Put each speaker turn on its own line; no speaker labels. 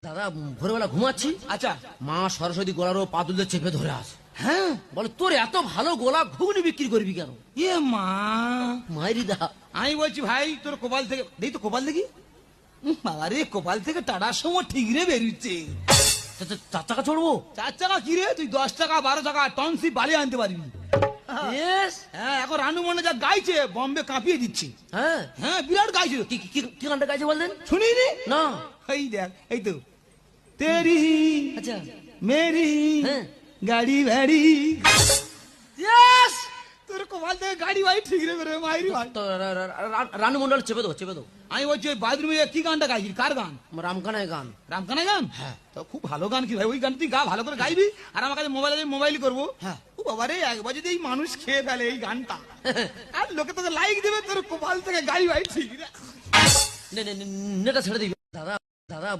দাদা ভোরবেলা ঘুমাচ্ছি,
আচ্ছা
মা সরস্বতী গোলারও পাদুলে চেপে ধরে আছে।
হ্যাঁ
বলে তোর এত ভালো গোলা ঘুগনি বিক্রি করবি কেন?
এ মা
মায়েরি দা
আমি বলছি ভাই তোর কপাল থেকে দেই তো কপাল দেখি আরে কপাল থেকে টাটার সময় ঠিক রে বেরিয়েছে।
4 টাকা চড়বো?
4 টাকা কি রে, তুই 10 টাকা 12 টাকা টনসিপ বালি আনতে পারবি।
Yes!
হ্যাঁ এখন রানু মনে যা গাইছে বম্বে কাঁপিয়ে দিচ্ছে।
হ্যাঁ,
হ্যাঁ বিরাট গাইছে,
কি কি কি গানটা গাইছে বললেন?
শুনিনি?
না।
এই দেখ এই তো তেরি
আচ্ছা।
মেরি
হ্যাঁ।
গাড়ি ভ্যাড়ি।
Yes!
তোর কপাল থেকে গাড়ি ভাই ঠিক রে বেরোবে মাইরি ভাই।
তো রানু মন্ডল চেপে দাও, চেপে দাও।
আমি বলছি ওই বাথরুমে কি গানটা গাইছিস, কার গান?
রামকানায় গান।
রামকানা গান? হ্যাঁ তো খুব ভালো গান কি ভাই, ওই গান তুই গা ভালো করে গাইবি আর আমার কাছে মোবাইল করবো।
হ্যাঁ।
ও বাবা রে, একবার যদি এই মানুষ খেয়ে ফেলে এই গানটা আর লোকে তোকে লাইক দেবে, তোর কপাল থেকে গাড়ি ভাই ঠিক রে।
নেটা ছেড়ে দিবি দাদা। দাদা